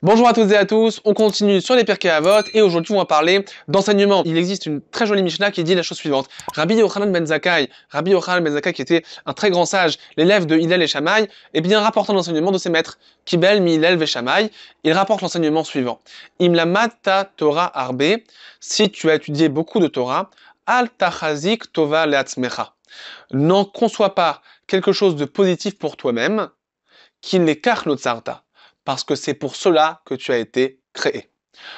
Bonjour à toutes et à tous, on continue sur les Pirkei Avot et aujourd'hui on va parler d'enseignement. Il existe une très jolie Mishnah qui dit la chose suivante. Rabbi Yochanan ben Zakkai qui était un très grand sage, l'élève de Hillel et Shammai, eh bien rapportant l'enseignement de ses maîtres, Kibel mi Hillel ve Shammai, il rapporte l'enseignement suivant. Im lamata Torah arbe, si tu as étudié beaucoup de Torah, al tachazik tova leatzmecha. N'en conçois pas quelque chose de positif pour toi-même, qu'il les kach notzarta. Parce que c'est pour cela que tu as été créé.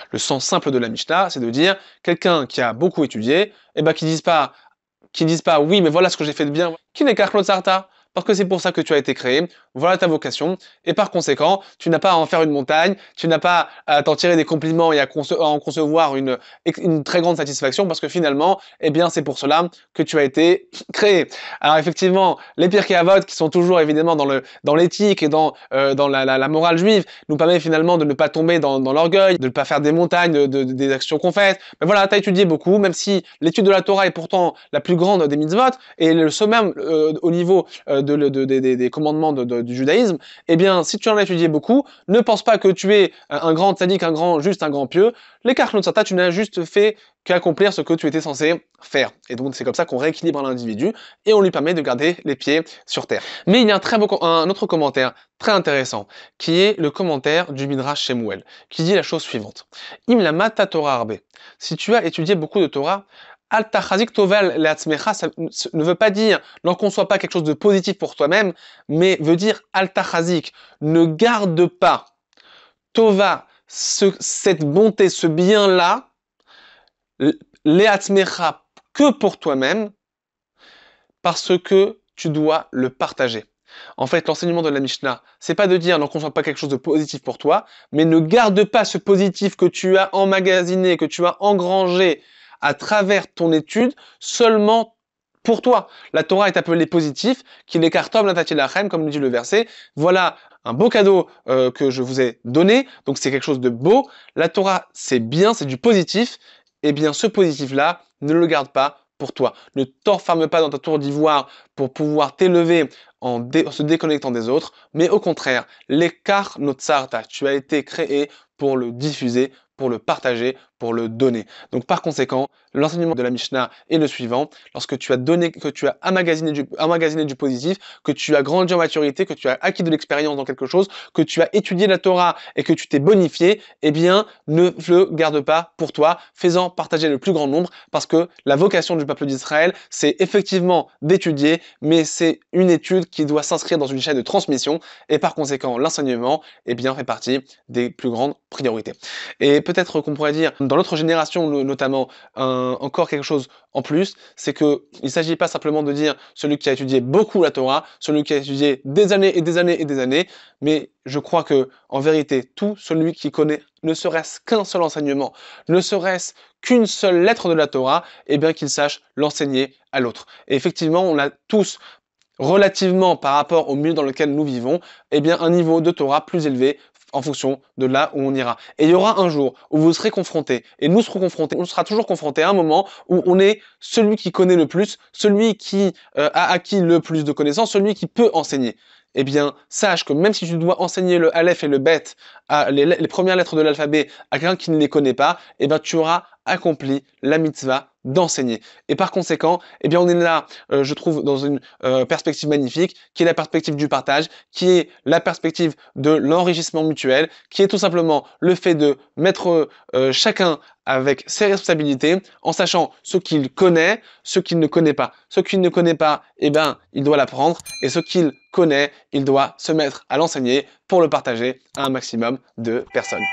Le sens simple de la Mishnah, c'est de dire quelqu'un qui a beaucoup étudié, eh ben, qui disent pas oui, mais voilà ce que j'ai fait de bien, qui n'est qu'Archlot-Sarta, parce que c'est pour ça que tu as été créé, voilà ta vocation, et par conséquent, tu n'as pas à en faire une montagne, tu n'as pas à t'en tirer des compliments et à en concevoir une très grande satisfaction, parce que finalement, eh bien, c'est pour cela que tu as été créé. Alors effectivement, les Pirkei Avot, qui sont toujours évidemment dans l'éthique et dans la morale juive, nous permet finalement de ne pas tomber dans l'orgueil, de ne pas faire des montagnes des actions qu'on fait. Mais voilà, tu as étudié beaucoup, même si l'étude de la Torah est pourtant la plus grande des mitzvot, et le summum au niveau des commandements du judaïsme, eh bien, si tu en as étudié beaucoup, ne pense pas que tu es un grand tzaddik, un grand pieux. Les Karchnot Sarta, tu n'as juste fait qu'accomplir ce que tu étais censé faire. Et donc, c'est comme ça qu'on rééquilibre l'individu et on lui permet de garder les pieds sur terre. Mais il y a un autre commentaire très intéressant, qui est le commentaire du Midrash Shemuel, qui dit la chose suivante. Im la mata Torah arbe. Si tu as étudié beaucoup de Torah, al tachazik toval leatzmecha, ça ne veut pas dire n'en conçois pas quelque chose de positif pour toi-même, mais veut dire al tachazik, ne garde pas tova, cette bonté, ce bien-là, leatzmecha, que pour toi-même, parce que tu dois le partager. En fait, l'enseignement de la Mishnah, c'est pas de dire n'en conçois pas quelque chose de positif pour toi, mais ne garde pas ce positif que tu as emmagasiné, que tu as engrangé à travers ton étude, seulement pour toi. La Torah est appelée positif, qu'il est kartom latati lachem, comme nous dit le verset. Voilà un beau cadeau que je vous ai donné, donc c'est quelque chose de beau. La Torah, c'est bien, c'est du positif. Eh bien, ce positif-là, ne le garde pas pour toi. Ne t'enferme pas dans ta tour d'ivoire pour pouvoir t'élever en se déconnectant des autres, mais au contraire, l'écart notsarta, tu as été créé pour le diffuser, pour le partager, pour le donner. Donc par conséquent, l'enseignement de la Mishnah est le suivant: lorsque tu as donné, que tu as emmagasiné du positif, que tu as grandi en maturité, que tu as acquis de l'expérience dans quelque chose, que tu as étudié la Torah et que tu t'es bonifié, eh bien, ne le garde pas pour toi, fais-en partager le plus grand nombre, parce que la vocation du peuple d'Israël, c'est effectivement d'étudier, mais c'est une étude qui doit s'inscrire dans une chaîne de transmission, et par conséquent, l'enseignement, eh bien, fait partie des plus grandes priorités. Et peut-être qu'on pourrait dire, dans notre génération notamment, encore quelque chose en plus, c'est que il s'agit pas simplement de dire celui qui a étudié beaucoup la Torah, celui qui a étudié des années et des années et des années, mais je crois que, en vérité, tout celui qui connaît ne serait-ce qu'un seul enseignement, ne serait-ce qu'une seule lettre de la Torah, eh bien qu'il sache l'enseigner à l'autre. Et effectivement, on a tous, relativement par rapport au milieu dans lequel nous vivons, eh bien un niveau de Torah plus élevé en fonction de là où on ira. Et il y aura un jour où vous serez confrontés, et nous serons confrontés, on sera toujours confrontés à un moment où on est celui qui connaît le plus, celui qui a acquis le plus de connaissances, celui qui peut enseigner. Eh bien, sache que même si tu dois enseigner le Aleph et le Bet, les premières lettres de l'alphabet, à quelqu'un qui ne les connaît pas, eh bien, tu auras accompli la mitzvah d'enseigner. Et par conséquent, eh bien, on est là, je trouve, dans une perspective magnifique, qui est la perspective du partage, qui est la perspective de l'enrichissement mutuel, qui est tout simplement le fait de mettre chacun avec ses responsabilités, en sachant ce qu'il connaît, ce qu'il ne connaît pas. Ce qu'il ne connaît pas, eh ben, il doit l'apprendre, et ce qu'il connaît, il doit se mettre à l'enseigner pour le partager à un maximum de personnes.